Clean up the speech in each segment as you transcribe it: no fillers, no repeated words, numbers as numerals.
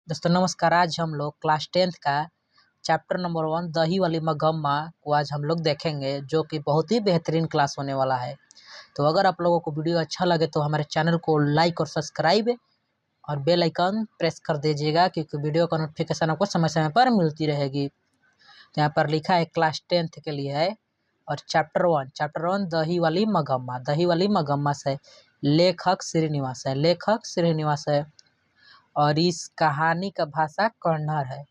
दोस्तों नमस्कार। आज हम लोग क्लास 10th का चैप्टर नंबर 1 दही वाली मगम्मा को आज हम लोग देखेंगे, जो कि बहुत ही बेहतरीन क्लास होने वाला है। तो अगर आप लोगों को वीडियो अच्छा लगे तो हमारे चैनल को लाइक और सब्सक्राइब और बेल आइकन प्रेस कर दीजिएगा, क्योंकि वीडियो का नोटिफिकेशन आपको समय समय पर मिलती रहेगी। तो यहाँ पर लिखा है क्लास 10th के लिए है और चैप्टर 1 दही वाली मगम्मा से लेखक श्रीनिवास है और इस कहानी का भाषा कन्नड़ है।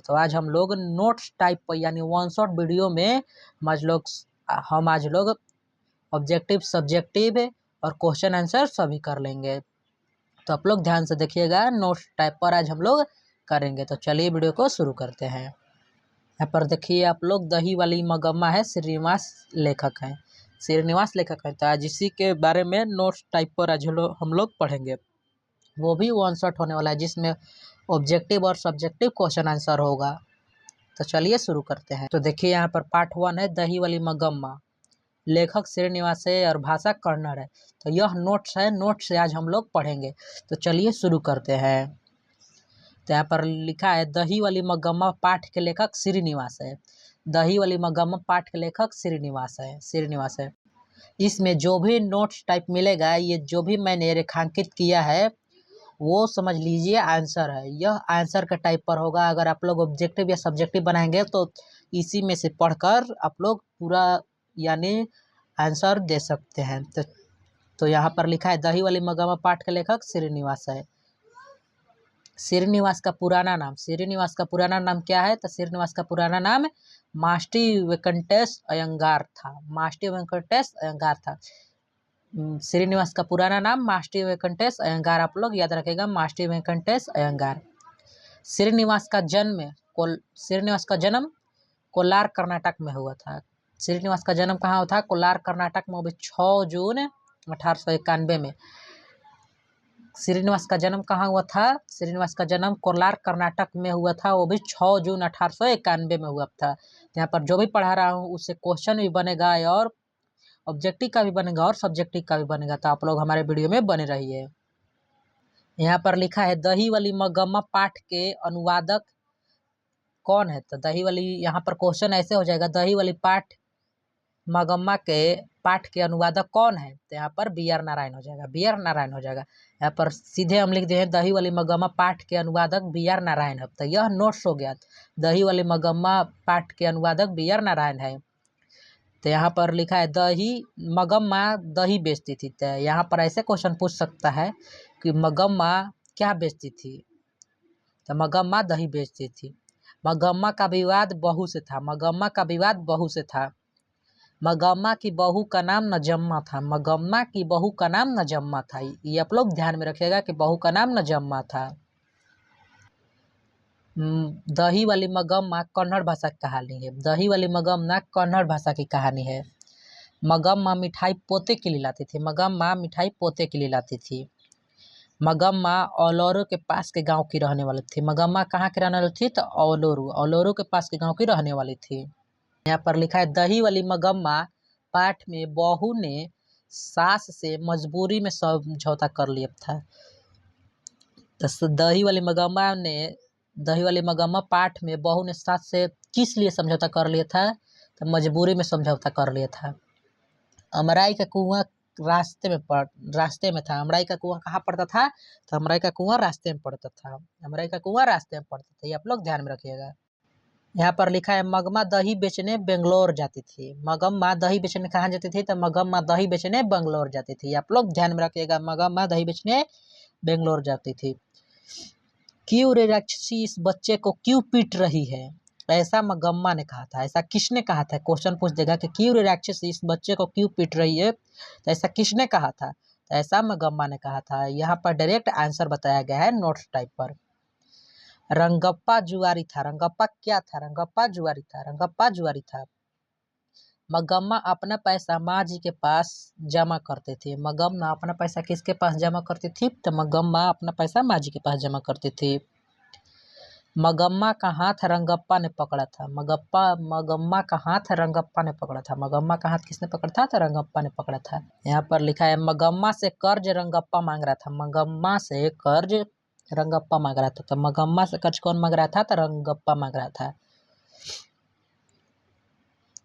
तो आज हम लोग नोट्स टाइप पर यानी वन शॉट वीडियो में हम आज लोग ऑब्जेक्टिव, सब्जेक्टिव और क्वेश्चन आंसर सभी कर लेंगे। तो आप लोग ध्यान से देखिएगा, नोट्स टाइप पर आज हम लोग करेंगे। तो चलिए वीडियो को शुरू करते हैं। यहाँ पर देखिए आप लोग, दही वाली मगम्मा है, श्रीनिवास लेखक हैं। तो आज इसी के बारे में नोट्स टाइप पर आज हम लोग पढ़ेंगे। वो भी वन शॉट होने वाला है, जिसमें ऑब्जेक्टिव और सब्जेक्टिव क्वेश्चन आंसर होगा। तो चलिए शुरू करते हैं। तो देखिए यहाँ पर पार्ट 1 है दही वाली मगम्मा, लेखक श्रीनिवास है और भाषा कन्नड़ है। तो यह नोट्स है, नोट्स से आज हम लोग पढ़ेंगे। तो चलिए शुरू करते हैं। तो यहाँ पर लिखा है दही वाली मगम्मा पाठ के लेखक श्रीनिवास है। दही वाली मगम्मा पाठ के लेखक श्रीनिवास है। इसमें जो भी नोट्स टाइप मिलेगा, ये जो भी मैंने रेखांकित किया है वो समझ लीजिए आंसर है। यह आंसर का टाइप पर होगा। अगर आप लोग ऑब्जेक्टिव या सब्जेक्टिव बनाएंगे तो इसी में से पढ़कर आप लोग पूरा यानी आंसर दे सकते हैं। तो यहाँ पर लिखा है दही वाली मगम्मा पाठ के लेखक श्रीनिवास है। श्रीनिवास का पुराना नाम क्या है? तो श्रीनिवास का पुराना नाम मास्टी वेंकटेश अयंगार था। श्रीनिवास का पुराना नाम मास्टी वेंकटेश अयंगार। आप लोग याद रखेगा, मास्टी वेंकटेश अयंगार। श्रीनिवास का जन्म कोलार कर्नाटक में हुआ था। श्रीनिवास का जन्म कहाँ हुआ था? कोलार कर्नाटक में, 6 जून 1891 में। श्रीनिवास का जन्म कहाँ हुआ था? श्रीनिवास का जन्म कोलार कर्नाटक में हुआ था, वो भी 6 जून 1891 में हुआ था। यहाँ पर जो भी पढ़ा रहा हूँ उससे क्वेश्चन भी बनेगा और ऑब्जेक्टिव का भी बनेगा और सब्जेक्टिव का भी बनेगा। तो आप लोग हमारे वीडियो में बने रहिए। यहाँ पर लिखा है दही वाली मगम्मा पाठ के अनुवादक कौन है? तो दही वाली, यहाँ पर क्वेश्चन ऐसे हो जाएगा, दही वाली मगम्मा के पाठ के अनुवादक कौन है? तो यहाँ पर बी आर नारायण हो जाएगा। यहाँ पर सीधे हम लिख दिए हैं दही वाली मगम्मा पाठ के अनुवादक बी आर नारायण है। तो यह नोट्स हो गया, दही वाली मगम्मा पाठ के अनुवादक बी आर नारायण है। तो यहाँ पर लिखा है मगम्मा दही बेचती थी। तो यहाँ पर ऐसे क्वेश्चन पूछ सकता है कि मगम्मा क्या बेचती थी? तो मगम्मा दही बेचती थी। मगम्मा का विवाद बहू से था। मगम्मा की बहू का नाम नजम्मा था। ये आप लोग ध्यान में रखिएगा कि बहू का नाम नजम्मा था। दही वाली मगम्मा कन्नड़ भाषा की कहानी है। मगम्मा मिठाई पोते के लिए लाती थी। मगम्मा औलोरू के पास के गांव की रहने वाली थी। मगम्मा कहाँ की रहने वाली थी? तो औलोरू के पास के गांव की रहने वाली थी। यहाँ पर लिखा है दही वाली मगम्मा पाठ में बहू ने सास से मजबूरी में समझौता कर लिया था। तो दही वाली मगम्मा पाठ में बहू ने सास से किस लिए समझौता कर लिया था? तो मजबूरी में समझौता कर लिया था। अमराई का कुआं रास्ते में था। अमराई का कुआं कहाँ पड़ता था? तो अमराई का कुआं रास्ते में पड़ता था। ये आप लोग ध्यान में रखिएगा। यहाँ पर लिखा है मगम्मा दही बेचने बेंगलोर जाती थी। मगम्मा दही बेचने कहाँ जाती थी? तो मगम्मा दही बेचने बेंगलोर जाती थी। आप लोग ध्यान में रखिएगा, मगम्मा दही बेचने बेंगलोर जाती थी। क्यों रे राक्षसी इस बच्चे को क्यों पीट रही है? ऐसा मगम्मा ने कहा था। ऐसा किसने कहा था? क्वेश्चन पूछ देगा कि क्यों रे राक्षसी इस बच्चे को क्यों पीट रही है, तो ऐसा किसने कहा था? तो ऐसा मगम्मा ने कहा था। यहाँ पर डायरेक्ट आंसर बताया गया है नोट्स टाइप पर। रंगप्पा जुआरी था। रंगप्पा क्या था? रंगप्पा जुआरी था। मगम्मा अपना पैसा माँ जी के पास जमा करते थे। मगम्मा अपना पैसा किसके पास जमा करती थी? तो मगम्मा अपना पैसा माँ जी के पास जमा करती थी। मगम्मा का हाथ रंगप्पा ने पकड़ा था। मगम्मा का हाथ रंगप्पा ने पकड़ा था। मगम्मा का हाथ किसने पकड़ा था? तो रंगप्पा ने पकड़ा था। यहाँ पर लिखा है मगम्मा से कर्ज रंगप्पा मांग रहा था। मगम्मा से कर्ज रंगप्पा मांग रहा था। तो मगम्मा से कर्ज कौन मांग रहा था? तो रंगप्पा मांग रहा था।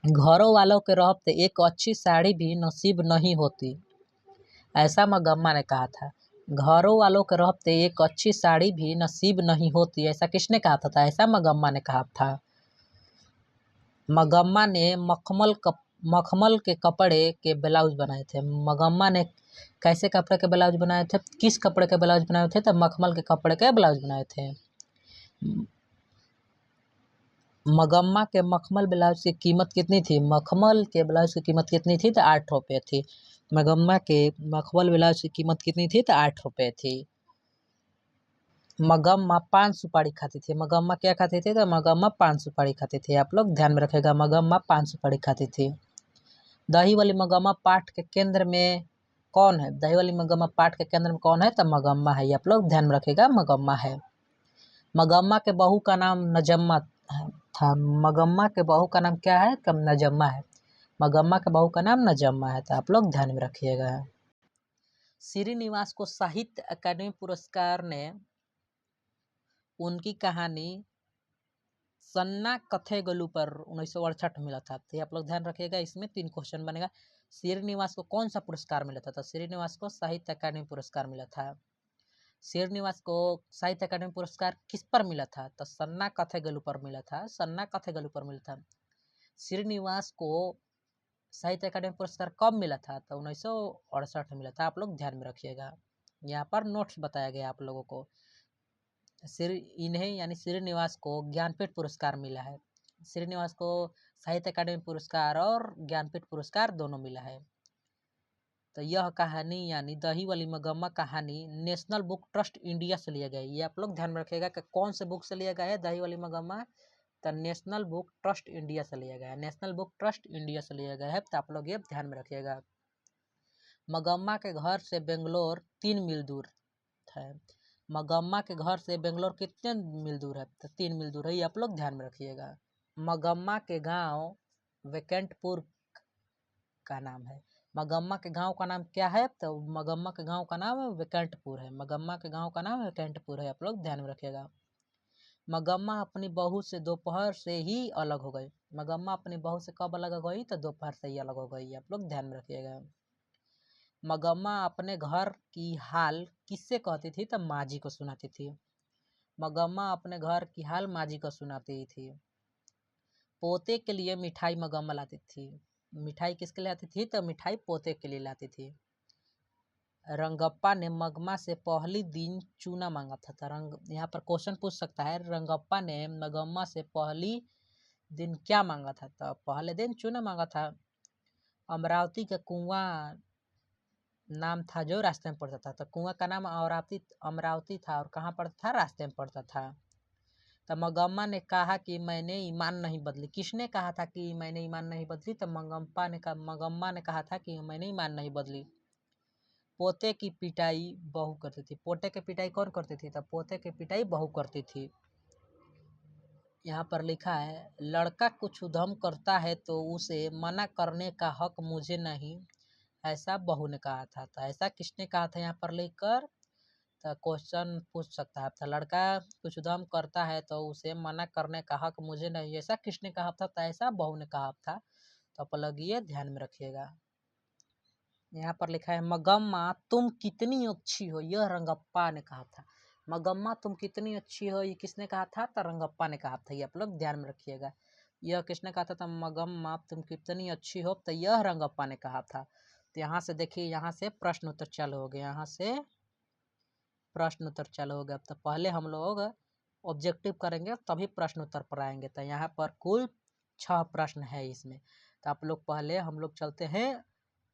घरों वालों के रहते एक अच्छी साड़ी भी नसीब नहीं होती, ऐसा मगम्मा ने कहा था। घरों वालों के रहते एक अच्छी साड़ी भी नसीब नहीं होती, ऐसा किसने कहा था? ऐसा मगम्मा ने कहा था। मगम्मा ने मखमल के कपड़े के ब्लाउज बनाए थे। मगम्मा ने कैसे कपड़े के ब्लाउज बनाए थे? किस कपड़े के ब्लाउज बनाए थे? तो मखमल के कपड़े के ब्लाउज बनाए थे। मगम्मा के मखमल ब्लाउज की कीमत कितनी थी? मखमल के ब्लाउज की कीमत कितनी थी? तो 8 रुपये थी। मगम्मा के मखमल ब्लाउज की कीमत कितनी थी? तो 8 रुपये थी। मगम्मा 5 सुपारी खाती थी। मगम्मा क्या खाती थी? तो मगम्मा 5 सुपारी खाती थी। आप लोग ध्यान में रखेगा, मगम्मा 5 सुपारी खाती थी। दही वाली मगम्मा पाठ के केंद्र में कौन है? दही वाली मगम्मा पाठ के केंद्र में कौन है? तो मगम्मा है। आप लोग ध्यान में रखेगा, मगम्मा है। मगम्मा के बहू का नाम नजम्मा था। मगम्मा के बहू का नाम क्या है? कम नजम्मा है। मगम्मा के बहू का नाम नजम्मा है। तो आप लोग ध्यान में रखिएगा। श्रीनिवास को साहित्य अकादमी पुरस्कार ने उनकी कहानी सन्ना कथेगलु पर 1968 मिला था। तो आप लोग ध्यान रखिएगा, इसमें 3 क्वेश्चन बनेगा। श्रीनिवास को कौन सा पुरस्कार मिला था? तो श्रीनिवास को साहित्य अकादमी पुरस्कार मिला था। श्रीनिवास को साहित्य अकादमी पुरस्कार किस पर मिला था? तो सन्ना कथेगलु पर मिला था। सन्ना कथेगलु पर मिला था। श्रीनिवास को साहित्य अकादमी पुरस्कार कब मिला था? तो 1968 में मिला था। आप लोग ध्यान में रखिएगा, यहाँ पर नोट्स बताया गया आप लोगों को। इन्हें यानी श्रीनिवास को ज्ञानपीठ पुरस्कार मिला है। श्रीनिवास को साहित्य अकादमी पुरस्कार और ज्ञानपीठ पुरस्कार दोनों मिला है। तो यह कहानी यानी दही वाली मगम्मा कहानी नेशनल बुक ट्रस्ट इंडिया से लिया गया है। ये आप लोग ध्यान में रखिएगा कि कौन से बुक से लिया गया है दही वाली मगम्मा? तो नेशनल बुक ट्रस्ट इंडिया से लिया गया है। नेशनल बुक ट्रस्ट इंडिया से लिया गया है। तो आप लोग ये ध्यान में रखिएगा। मगम्मा के घर से बेंगलोर 3 मील दूर है। मगम्मा के घर से बेंगलोर कितने मील दूर है? तो 3 मील दूर है। ये आप लोग ध्यान में रखिएगा। मगम्मा के गांव वेकेंटपुर का नाम है। मगम्मा के गांव का नाम क्या है? तो मगम्मा के गांव का नाम वेकेंटपुर है। मगम्मा के गांव का नाम वेकेंटपुर है। आप लोग ध्यान में रखिएगा। मगम्मा अपनी बहू से दोपहर से ही अलग हो गई। मगम्मा अपनी बहू से कब अलग हो गई? तो दोपहर से ही अलग हो गई। आप लोग ध्यान में रखिएगा। मगम्मा अपने घर की हाल किससे कहती थी? तो माँ जी को सुनाती थी। मगम्मा अपने घर की हाल माँ जी को सुनाती थी। पोते के लिए मिठाई मगम्मा लाती थी। मिठाई किसके लिए लाती थी? तो मिठाई पोते के लिए लाती थी। रंगप्पा ने मगम्मा से पहली दिन चूना मांगा था। तो यहाँ पर क्वेश्चन पूछ सकता है, रंगप्पा ने मगम्मा से पहली दिन क्या मांगा था? तो पहले दिन चूना मांगा था। अमरावती का कुआं नाम था जो रास्ते में पड़ता था। तो कुआं का नाम अमरावती था और कहाँ पड़ता था? रास्ते में पड़ता था। तो मगम्मा ने कहा कि मैंने ईमान नहीं बदली। किसने कहा था कि मैंने ईमान नहीं बदली? तो मगम्मा ने कहा था कि मैंने ईमान नहीं बदली। पोते की पिटाई बहू करती थी। पोते की पिटाई कौन करती थी? तो पोते की पिटाई बहू करती थी। यहाँ पर लिखा है, लड़का कुछ उधम करता है तो उसे मना करने का हक मुझे नहीं, ऐसा बहू ने कहा था। तो ऐसा किसने कहा था? यहाँ पर लिखकर तो क्वेश्चन पूछ सकता है। तो लड़का कुछ उधम करता है तो उसे मना करने का हक मुझे नहीं, ऐसा किसने कहा था? तो ऐसा बहू ने कहा था। तो आप लोग ये ध्यान में रखिएगा। यहाँ पर लिखा है, मगम्मा तुम कितनी अच्छी हो, यह रंगप्पा ने कहा था। मगम्मा तुम कितनी अच्छी हो, ये किसने कहा था? तो रंगप्पा ने कहा था। ये आप लोग ध्यान में रखिएगा। यह किसने कहा था? तो मगम्मा तुम कितनी अच्छी हो, तो यह रंगप्पा ने कहा था। तो यहाँ से देखिए, यहाँ से प्रश्न उत्तर चालू हो गया। यहाँ से प्रश्न उत्तर चालू हो गया। तो पहले हम लोग ऑब्जेक्टिव करेंगे तभी प्रश्न उत्तर पर आएंगे। तो यहाँ पर कुल 6 प्रश्न है इसमें। तो आप लोग पहले हम लोग चलते हैं,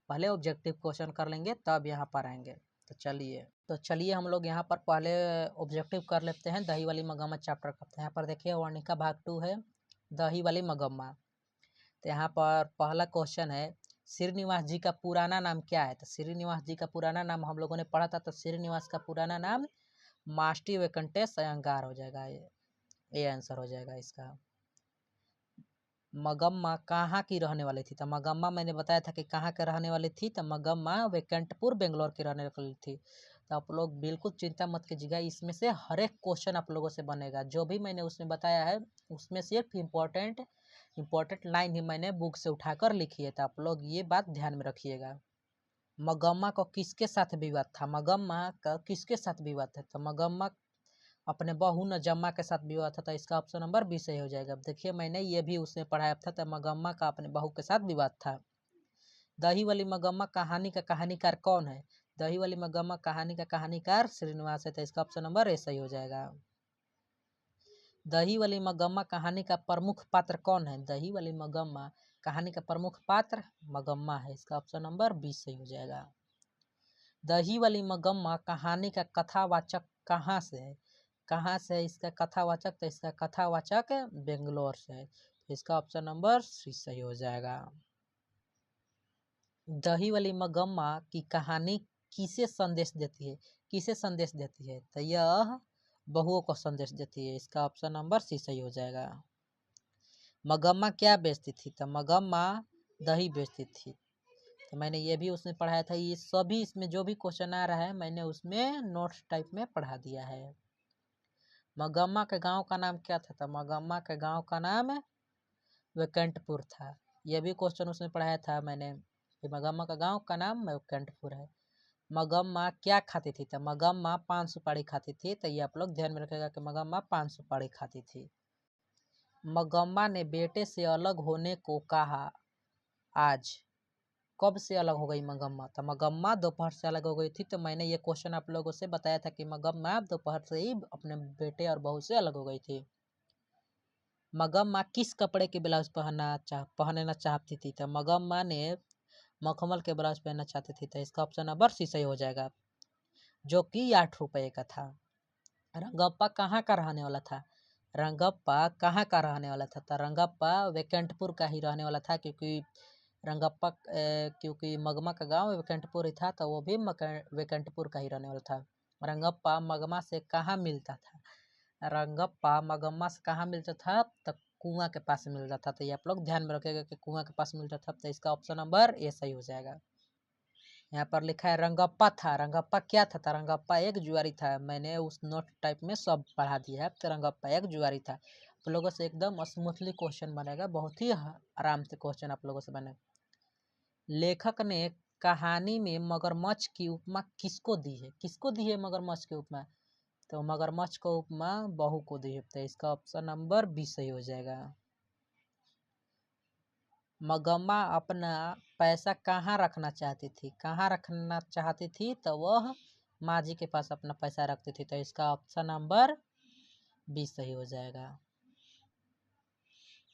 पहले ऑब्जेक्टिव क्वेश्चन कर लेंगे तब यहाँ पर आएंगे। तो चलिए हम लोग यहाँ पर पहले ऑब्जेक्टिव कर लेते हैं दही वाली मगम्मा चैप्टर का। तो यहाँ पर देखिए वर्णिका भाग 2 है, दही वाली मगम्मा। तो यहाँ पर पहला क्वेश्चन है, श्रीनिवास जी का पुराना नाम क्या है? तो श्रीनिवास जी का पुराना नाम हम लोगों ने पढ़ा था। तो श्रीनिवास का पुराना नाम मास्टी वेंकटेश अयंगार हो जाएगा। ये आंसर हो जाएगा इसका। मगम्मा कहाँ की रहने वाली थी? तो मगम्मा मैंने बताया था कि कहाँ के रहने वाली थी। तो मगम्मा वेकेंटपुर बेंगलोर की रहने वाली थी। तो आप लोग बिल्कुल चिंता मत कीजिएगा, इसमें से हर एक क्वेश्चन आप लोगों से बनेगा। जो भी मैंने उसमें बताया है उसमें सिर्फ इम्पोर्टेंट लाइन ही मैंने बुक से उठाकर लिखी है, तो आप लोग ये बात ध्यान में रखिएगा। मगम्मा को किसके साथ विवाद था? मगम्मा का किसके साथ विवाद था? तो मगम्मा अपने बहू नजम्मा के साथ विवाद था, तो इसका ऑप्शन नंबर बी सही हो जाएगा। देखिए मैंने ये भी उसमें पढ़ाया था, तो मगम्मा का अपने बहू के साथ विवाद था। दही वाली मगम्मा कहानी का कहानीकार कौन है? दही वाली मगम्मा कहानी का कहानीकार श्रीनिवास है, तो इसका ऑप्शन नंबर ए सही हो जाएगा। दही वाली मगम्मा कहानी का प्रमुख पात्र कौन है? दही वाली मगम्मा कहानी का प्रमुख पात्र मगम्मा है, इसका ऑप्शन नंबर बी सही हो जाएगा। दही वाली मगम्मा कहानी का कथावाचक कहाँ से है? कहाँ से है इसका कथावाचक? तो इसका कथावाचक बेंगलोर से है, इसका ऑप्शन नंबर सी सही हो जाएगा। दही वाली मगम्मा की कहानी किसे संदेश देती है? किसे संदेश देती है? तो यह बहुओं को संदेश देती है, इसका ऑप्शन नंबर सी सही हो जाएगा। मगम्मा क्या बेचती थी? तो मगम्मा दही बेचती थी, तो मैंने ये भी उसमें पढ़ाया था। ये सभी इसमें जो भी क्वेश्चन आ रहा है मैंने उसमें नोट्स टाइप में पढ़ा दिया है। मगम्मा के गांव का नाम क्या था? तो मगम्मा के गांव का नाम वेकंठपुर था। यह भी क्वेश्चन उसमें पढ़ाया था मैंने कि मगम्मा का गांव का नाम वेकंठपुर है। मगम्मा क्या खाती थी? तो मगम्मा पान सुपारी खाती थी, तो ये आप लोग ध्यान में रखिएगा कि मगम्मा पान सुपारी खाती थी। मगम्मा ने बेटे से अलग होने को कहा, आज कब से अलग हो गई मगम्मा? तो मगम्मा दोपहर से अलग हो गई थी, तो मैंने ये क्वेश्चन आप लोगों से बताया था कि मगम्मा दोपहर से ही अपने बेटे और बहू से अलग हो गई थी। मगम्मा किस कपड़े के ब्लाउज पहनना चाहती थी? तो मगम्मा ने मखमल के ब्लाउज पहनना चाहती थी, तो इसका ऑप्शन नंबर सी सही हो जाएगा, जो कि 8 रुपये का था। रंगप्पा कहाँ का रहने वाला था? रंगप्पा कहाँ का रहने वाला था? तो रंगप्पा वेकंठपुर का ही रहने वाला था, क्योंकि मगमा का गांव वेकंठपुर ही था, तो वो भी वेकंठपुर का ही रहने वाला था। रंगप्पा मगमा से कहाँ मिलता था? रंगप्पा मगम्मा से कहाँ मिलता था? तो कुआं के पास मिलता था, तो ये आप लोग ध्यान में रखिएगा कि कुआं के पास मिलता था, तो इसका ऑप्शन नंबर ए सही हो जाएगा। यहाँ पर लिखा है रंगप्पा था, रंगप्पा क्या था? रंगप्पा एक जुआरी था। मैंने उस नोट टाइप में सब पढ़ा दिया है, तो रंगप्पा एक जुआरी था। आप लोगों से एकदम स्मूथली क्वेश्चन बनेगा, बहुत ही आराम से क्वेश्चन आप लोगों से बने। लेखक ने कहानी में मगरमच्छ की उपमा किसको दी है? किसको दी है मगरमच्छ की उपमा? तो मगरमच्छ को उपमा बहू को दी है, तो इसका ऑप्शन नंबर बी सही हो जाएगा। मगम्मा अपना पैसा कहाँ रखना चाहती थी? कहाँ रखना चाहती थी? तो वह माँ जी के पास अपना पैसा रखती थी, तो इसका ऑप्शन नंबर बी सही हो जाएगा।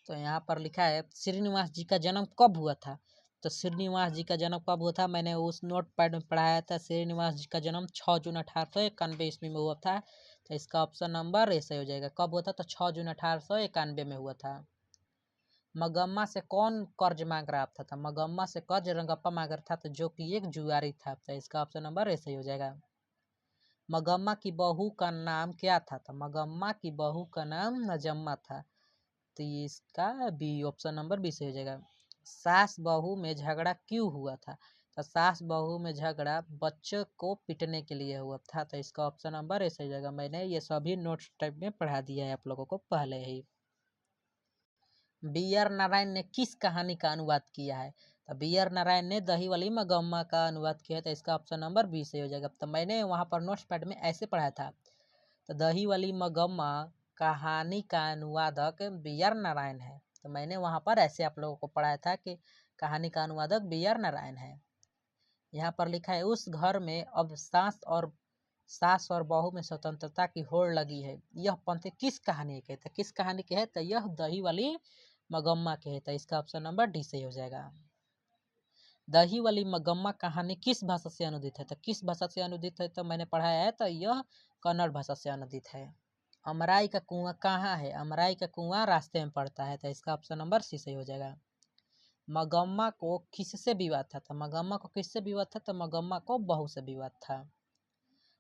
तो यहाँ पर लिखा है श्रीनिवास जी का जन्म कब हुआ था? तो श्रीनिवास जी का जन्म कब हुआ था? मैंने उस नोट पैड में पढ़ाया था। श्रीनिवास जी का जन्म 6 जून 1891 ईस्वी में हुआ था, तो इसका ऑप्शन नंबर ए सही हो जाएगा। कब हुआ था? तो 6 जून 1891 में हुआ था। मगम्मा से कौन कर्ज मांग रहा था? मगम्मा से कर्ज रंगप्पा मांग रहा था, तो जो कि एक जुआरी था, तो इसका ऑप्शन नंबर ए सही हो जाएगा। मगम्मा की बहू का नाम क्या था? तो मगम्मा की बहू का नाम नजम्मा था, तो इसका बी ऑप्शन नंबर बी सही हो जाएगा। सास बहू में झगड़ा क्यों हुआ था? तो सास बहू में झगड़ा बच्चों को पीटने के लिए हुआ था, तो इसका ऑप्शन नंबर ए सही हो जाएगा। मैंने ये सभी नोट्स टाइप में पढ़ा दिया है आप लोगों को पहले ही। बी आर नारायण ने किस कहानी का अनुवाद किया है? तो बी आर नारायण ने दही वाली मगम्मा का अनुवाद किया है, तो इसका ऑप्शन नंबर बी सही हो जाएगा। तो मैंने वहाँ पर नोट्स पैड में ऐसे पढ़ाया था, तो दही वाली मगम्मा कहानी का अनुवादक बी आर नारायण है, तो मैंने वहाँ पर ऐसे आप लोगों को पढ़ाया था कि कहानी का अनुवादक बी आर नारायण है। यहाँ पर लिखा है उस घर में अब सास और बहू में स्वतंत्रता की होड़ लगी है, यह पंक्ति किस कहानी के है? तो किस कहानी के है? तो यह दही वाली मगम्मा के है, तो इसका ऑप्शन नंबर डी सही हो जाएगा। दही वाली मगम्मा कहानी किस भाषा से अनुदित है? तो किस भाषा से अनुदित है? तो मैंने पढ़ाया है, तो यह कन्नड़ भाषा से अनुदित है। अमराई का कुआं कहाँ है? अमराई का कुआं रास्ते में पड़ता है, तो इसका ऑप्शन नंबर सी सही हो जाएगा। मगम्मा को किससे विवाद था? तो मगम्मा को किससे विवाद था? तो मगम्मा को बहू से विवाद था।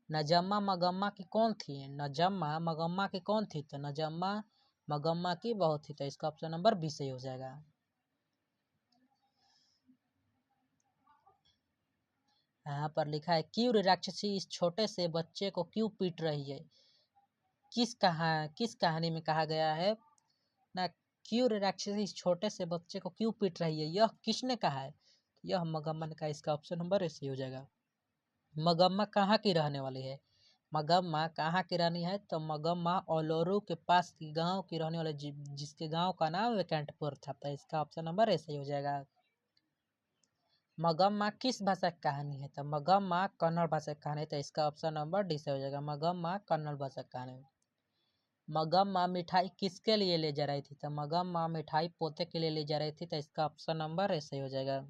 नजम्मा मगम्मा की कौन थी? नजम्मा मगम्मा की कौन थी? तो नजम्मा मगम्मा की बहू थी, तो इसका ऑप्शन नंबर बी सही हो जाएगा। यहाँ पर लिखा है क्यों रे राक्षसी इस छोटे से बच्चे को क्यों पीट रही है। किस कहानी में कहा गया है ना, क्यों रे राक्षसी इस छोटे से बच्चे को क्यों पीट रही है, यह किसने कहा है। यह मगम्मा ने कहा। इसका ऑप्शन नंबर ए सही हो जाएगा। मगम्मा कहाँ की रहने वाली है। मगम्मा कहाँ की रहनी है, तो मगम्मा ओलोरू के पास की गांव की रहने वाले जिसके गांव का नाम वेकेंटपुर था। तो इसका ऑप्शन नंबर ए सही हो जाएगा। मगम्मा किस भाषा की कहानी है, तो मगम्मा कन्नड़ भाषा की कहानी है। तो इसका ऑप्शन नंबर डी से हो जाएगा। मगम्मा कन्नड़ भाषा की कहानी। मगम्मा मिठाई किसके लिए ले जा रही थी, तो मगम्मा मिठाई पोते के लिए ले जा रही थी। तो इसका ऑप्शन नंबर ए सही हो जाएगा।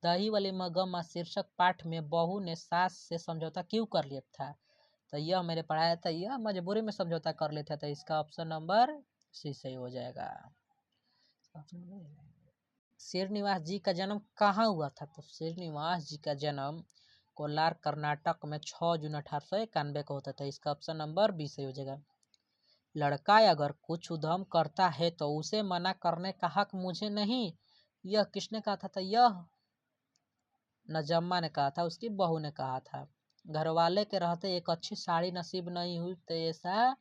दही वाली मगम्मा शीर्षक पाठ में बहू ने सास से समझौता क्यों कर लिया था, तो यह मैंने पढ़ाया था, यह मजबूरी में समझौता कर लेता था। इसका ऑप्शन नंबर सी सही हो जाएगा। श्रीनिवास जी का जन्म कहाँ हुआ था, तो श्रीनिवास जी का जन्म कोलार कर्नाटक में 6 जून 1891 को होता था। इसका ऑप्शन नंबर बी सही हो जाएगा। लड़का अगर कुछ उद्यम करता है तो उसे मना करने का हक मुझे नहीं, यह किसने कहा था, तो यह नजम्मा ने कहा था, उसकी बहू ने कहा था। घरवाले के रहते एक अच्छी साड़ी नसीब नहीं हुई, तो ऐसा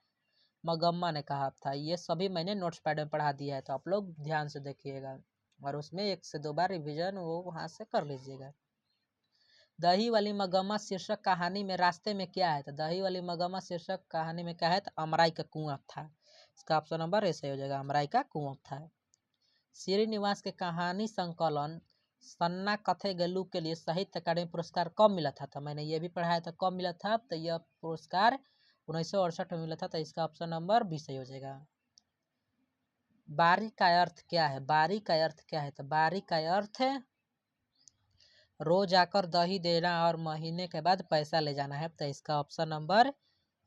मगम्मा ने कहा था। ये सभी मैंने नोट्स पैड में पढ़ा दिया है, तो आप लोग ध्यान से देखिएगा और उसमें 1 से 2 बार रिवीजन वो वहाँ से कर लीजिएगा। दही वाली मगम्मा शीर्षक कहानी में रास्ते में क्या है, तो दही वाली मगम्मा शीर्षक कहानी में क्या है, तो अमराई का कुआं था। इसका ऑप्शन नंबर ए सही हो जाएगा। अमराई का कुआं था। श्रीनिवास के कहानी संकलन सन्ना कथे गेलू के लिए साहित्य अकादमी पुरस्कार कब मिला था, तो मैंने ये भी पढ़ाया था कब मिला था, तो यह पुरस्कार 1968 में मिला था। तो इसका ऑप्शन नंबर बी सही हो जाएगा। बारी का अर्थ क्या है, बारी का अर्थ क्या है, तो बारी का अर्थ है रोज आकर दही देना और महीने के बाद पैसा ले जाना है। तो इसका ऑप्शन नंबर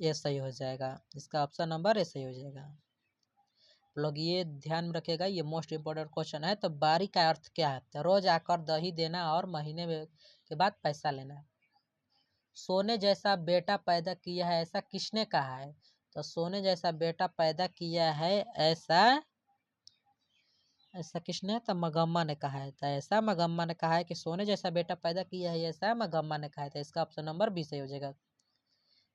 ए सही हो जाएगा। इसका ऑप्शन नंबर ए सही हो जाएगा। लोग ये ध्यान में रखिएगा, ये मोस्ट इम्पोर्टेंट क्वेश्चन है। तो बारी का अर्थ क्या है, तो रोज आकर दही देना और महीने के बाद पैसा लेना। सोने जैसा बेटा पैदा किया है ऐसा किसने कहा है, तो सोने जैसा बेटा पैदा किया है ऐसा ऐसा किसने, तो मगम्मा ने कहा है। तो ऐसा मगम्मा ने कहा है कि सोने जैसा बेटा पैदा किया है, ऐसा मगम्मा ने कहा है। तो इसका ऑप्शन नंबर बी सही हो जाएगा।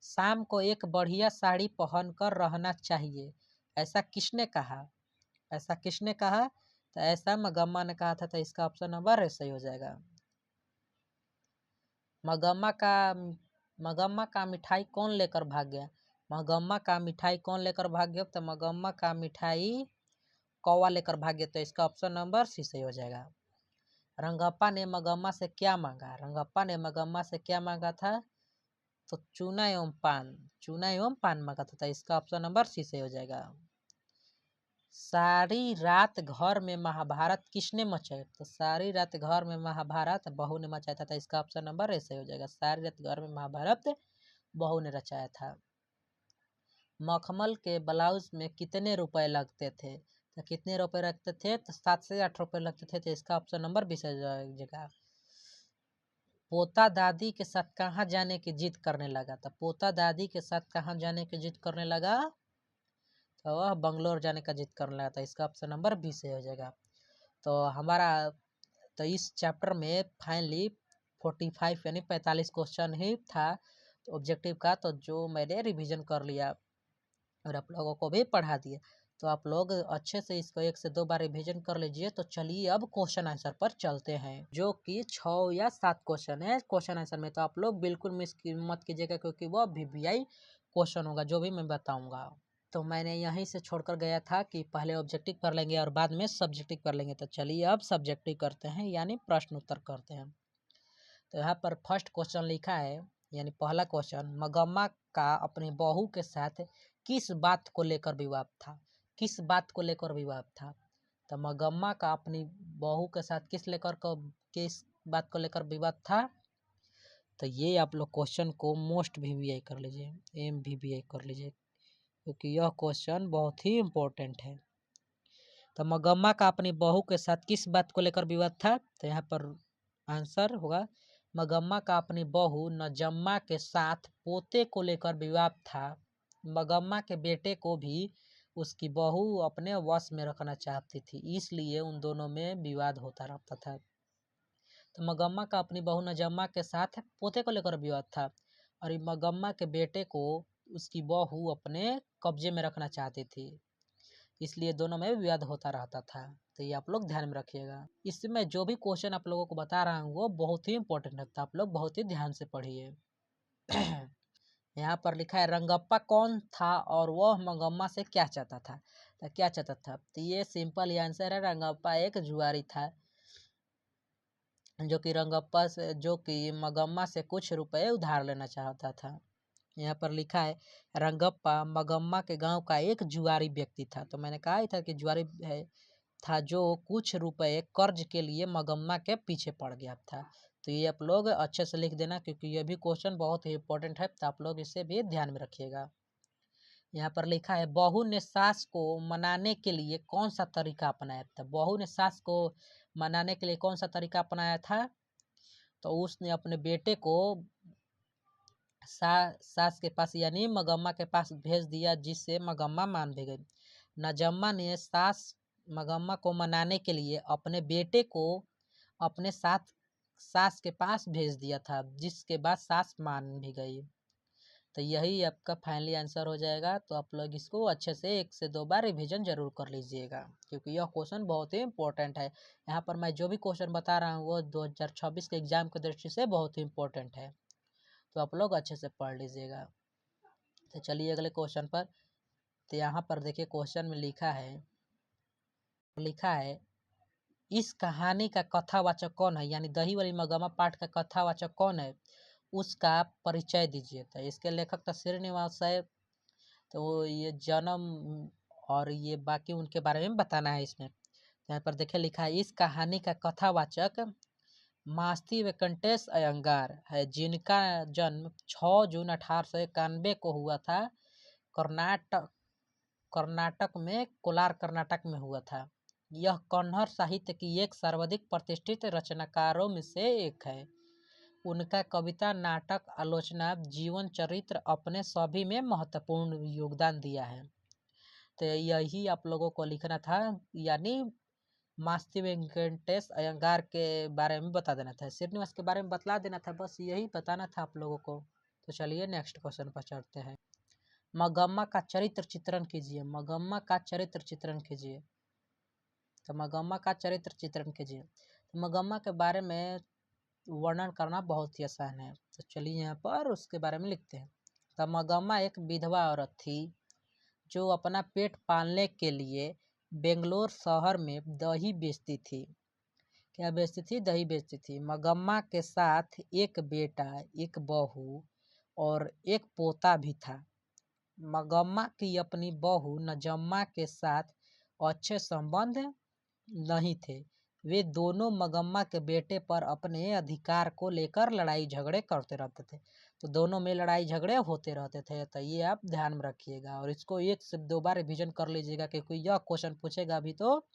शाम को एक बढ़िया साड़ी पहनकर रहना चाहिए, ऐसा किसने कहा, ऐसा किसने कहा, तो ऐसा मगम्मा ने कहा था। तो इसका ऑप्शन नंबर ए सही हो जाएगा। मगम्मा का मिठाई कौन लेकर भाग गया, मगम्मा का मिठाई कौन लेकर भाग गया, तो मगम्मा का मिठाई कौवा लेकर भाग गया। तो इसका ऑप्शन नंबर सी सही हो जाएगा। रंगप्पा ने मगम्मा से क्या मांगा, रंगप्पा ने मगम्मा से क्या मांगा था, तो चूना एवं पान, चूना एवं पान मांगा था। तो इसका ऑप्शन नंबर सी सही हो जाएगा। सारी रात घर में महाभारत किसने मचाया, तो सारी रात घर में महाभारत बहू ने मचाया था। तो इसका ऑप्शन नंबर ए सही हो जाएगा। सारी रात घर में महाभारत बहू ने रचाया था। मखमल के ब्लाउज में कितने रुपए लगते थे, तो कितने रुपए लगते थे, तो 7 से 8 रुपए लगते थे। तो इसका ऑप्शन नंबर बी सही हो जाएगा। पोता दादी के साथ कहाँ जाने की जिद करने लगा, तो पोता दादी के साथ कहाँ जाने की जिद करने लगा, तो वह बंगलोर जाने का जिद करने लगा था। इसका ऑप्शन नंबर बी से हो जाएगा। तो हमारा तो इस चैप्टर में फाइनली 45 यानी 45 क्वेश्चन ही था तो ऑब्जेक्टिव का, तो जो मैंने रिवीजन कर लिया और आप लोगों को भी पढ़ा दिया। तो आप लोग अच्छे से इसको 1 से 2 बार रिवीजन कर लीजिए। तो चलिए अब क्वेश्चन आंसर पर चलते हैं, जो कि 6 या 7 क्वेश्चन है क्वेश्चन आंसर में। तो आप लोग बिल्कुल मिस मत कीजिएगा, क्योंकि वो VVI क्वेश्चन होगा जो भी मैं बताऊंगा। तो मैंने यहीं से छोड़कर गया था कि पहले ऑब्जेक्टिव कर लेंगे और बाद में सब्जेक्टिव कर लेंगे। तो चलिए अब सब्जेक्टिव करते हैं, यानी प्रश्न उत्तर करते हैं। तो यहाँ पर फर्स्ट क्वेश्चन लिखा है, यानी पहला क्वेश्चन, मगम्मा का अपनी बहू के साथ किस बात को लेकर विवाद था, किस बात को लेकर विवाद था। तो मगम्मा का अपनी बहू के साथ किस बात को लेकर विवाद था। तो ये आप लोग क्वेश्चन को मोस्ट VVI कर लीजिए, MVVI कर लीजिए, क्योंकि यह क्वेश्चन बहुत ही इम्पोर्टेंट है। तो मगम्मा का अपनी बहू के साथ किस बात को लेकर विवाद था, तो यहाँ पर आंसर होगा मगम्मा का अपनी बहू नजम्मा के साथ पोते को लेकर विवाद था। मगम्मा के बेटे को भी उसकी बहू अपने वश में रखना चाहती थी, इसलिए उन दोनों में विवाद होता रहता था। तो मगम्मा का अपनी बहू नजम्मा के साथ पोते को लेकर विवाद था और ये मगम्मा के बेटे को उसकी बहू अपने कब्जे में रखना चाहती थी, इसलिए दोनों में विवाद होता रहता था। तो ये आप लोग ध्यान में रखिएगा। इसमें जो भी क्वेश्चन आप लोगों को बता रहा हूँ वो बहुत ही इंपॉर्टेंट है, तो आप लोग बहुत ही ध्यान से पढ़िए। यहाँ पर लिखा है रंगप्पा कौन था और वह मंगम्मा से क्या चाहता था। तो क्या चाहता था, तो ये सिंपल ही आंसर है, रंगप्पा एक जुआरी था जो कि मंगम्मा से कुछ रुपए उधार लेना चाहता था। यहाँ पर लिखा है रंगप्पा मंगम्मा के गांव का एक जुआरी व्यक्ति था। तो मैंने कहा ही था कि जुआरी था जो कुछ रुपए कर्ज के लिए मंगम्मा के पीछे पड़ गया था। तो ये आप लोग अच्छे से लिख देना, क्योंकि ये भी क्वेश्चन बहुत ही इंपॉर्टेंट है, तो आप लोग इसे भी ध्यान में रखिएगा। यहाँ पर लिखा है बहू ने सास को मनाने के लिए कौन सा तरीका अपनाया था। बहू ने सास को मनाने के लिए कौन सा तरीका अपनाया था, तो उसने अपने बेटे को सास के पास यानी मंगम्मा के पास भेज दिया, जिससे मंगम्मा मान भी गई। नजम्मा ने मंगम्मा को मनाने के लिए अपने बेटे को अपने साथ सास के पास भेज दिया था, जिसके बाद सास मान भी गई। तो यही आपका फाइनली आंसर हो जाएगा। तो आप लोग इसको अच्छे से 1 से 2 बार रिवीजन जरूर कर लीजिएगा, क्योंकि यह क्वेश्चन बहुत ही इंपॉर्टेंट है। यहाँ पर मैं जो भी क्वेश्चन बता रहा हूँ वो 2026 के एग्जाम की दृष्टि से बहुत ही इंपॉर्टेंट है, तो आप लोग अच्छे से पढ़ लीजिएगा। तो चलिए अगले क्वेश्चन पर। तो यहाँ पर देखिए क्वेश्चन में लिखा है इस कहानी का कथावाचक कौन है, यानी दही वाली मंगम्मा पाठ का कथावाचक कौन है, उसका परिचय दीजिए। तो इसके लेखक तो श्रीनिवास है, तो ये जन्म और ये बाकी उनके बारे में बताना है इसमें। यहाँ पर देखिए लिखा है इस कहानी का कथावाचक मास्ती वेंकटेश अयंगार है, जिनका जन्म 6 जून 1891 को हुआ था। कर्नाटक में कोलार कर्नाटक में हुआ था। यह कन्नड़ साहित्य की एक सर्वाधिक प्रतिष्ठित रचनाकारों में से एक है। उनका कविता, नाटक, आलोचना, जीवन चरित्र अपने सभी में महत्वपूर्ण योगदान दिया है। तो यही आप लोगों को लिखना था, यानी मास्ती वेंकटेश अयंगार के बारे में बता देना था, श्रीनिवास के बारे में बतला देना था, बस यही बताना था आप लोगों को। तो चलिए नेक्स्ट क्वेश्चन पर चढ़ते हैं। मंगम्मा का चरित्र चित्रण कीजिए। मंगम्मा का चरित्र चित्रण कीजिए। तो मंगम्मा का चरित्र चित्रण कीजिए। तो मंगम्मा के बारे में वर्णन करना बहुत ही आसान है, तो चलिए यहाँ पर उसके बारे में लिखते हैं। तो मंगम्मा एक विधवा औरत थी जो अपना पेट पालने के लिए बेंगलोर शहर में दही बेचती थी। क्या बेचती थी? दही बेचती थी। मंगम्मा के साथ एक बेटा, एक बहू और एक पोता भी था। मंगम्मा की अपनी बहू नजम्मा के साथ अच्छे संबंध नहीं थे। वे दोनों मंगम्मा के बेटे पर अपने अधिकार को लेकर लड़ाई झगड़े करते रहते थे। तो दोनों में लड़ाई झगड़े होते रहते थे, तो ये आप ध्यान में रखिएगा और इसको 1 से 2 बार रिविजन कर लीजिएगा, क्योंकि यह क्वेश्चन पूछेगा अभी तो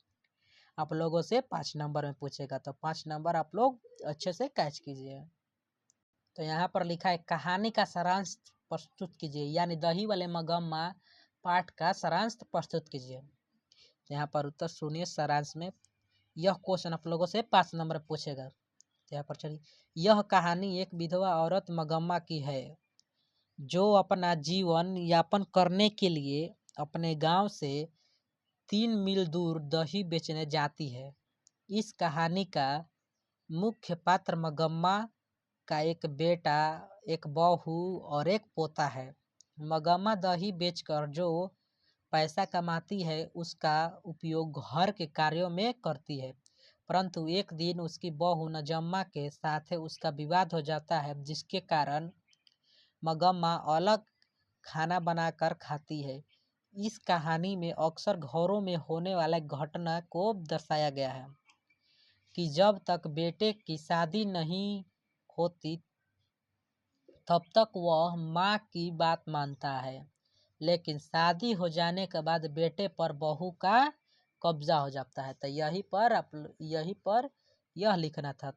आप लोगों से 5 नंबर में पूछेगा, तो 5 नंबर आप लोग अच्छे से कैच कीजिए। तो यहाँ पर लिखा है कहानी का सारांश प्रस्तुत कीजिए, यानी दही वाले मंगम्मा पाठ का सारांश प्रस्तुत कीजिए। तो यहाँ पर उत्तर सुनिए सारांश में। यह क्वेश्चन आप लोगों से 5 नंबर पूछेगा। तो यहाँ पर चलिए, यह कहानी एक विधवा औरत मंगम्मा की है जो अपना जीवन यापन करने के लिए अपने गांव से 3 मील दूर दही बेचने जाती है। इस कहानी का मुख्य पात्र मंगम्मा का एक बेटा, एक बहू और एक पोता है। मंगम्मा दही बेचकर जो पैसा कमाती है उसका उपयोग घर के कार्यों में करती है, परंतु एक दिन उसकी बहू नजम्मा के साथ उसका विवाद हो जाता है, जिसके कारण मंगम्मा अलग खाना बनाकर खाती है। इस कहानी में अक्सर घरों में होने वाले घटना को दर्शाया गया है कि जब तक बेटे की शादी नहीं होती तब तक वह माँ की बात मानता है, लेकिन शादी हो जाने के बाद बेटे पर बहू का कब्जा हो जाता है। तो यहीं पर यह लिखना था।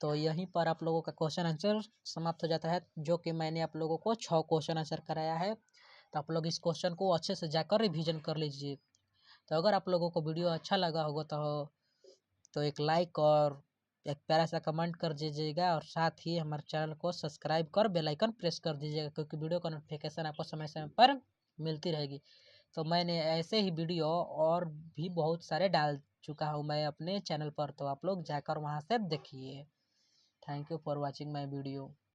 तो यहीं पर आप लोगों का क्वेश्चन आंसर समाप्त हो जाता है, जो कि मैंने आप लोगों को 6 क्वेश्चन आंसर कराया है। तो आप लोग इस क्वेश्चन को अच्छे से जाकर रिवीजन कर लीजिए। तो अगर आप लोगों को वीडियो अच्छा लगा होगा तो एक लाइक और एक प्यारा सा कमेंट कर दीजिएगा और साथ ही हमारे चैनल को सब्सक्राइब कर बेल आइकन प्रेस कर दीजिएगा, क्योंकि वीडियो का नोटिफिकेशन आपको समय समय पर मिलती रहेगी। तो मैंने ऐसे ही वीडियो और भी बहुत सारे डाल चुका हूँ मैं अपने चैनल पर, तो आप लोग जाकर वहाँ से देखिए। Thank you for watching my video.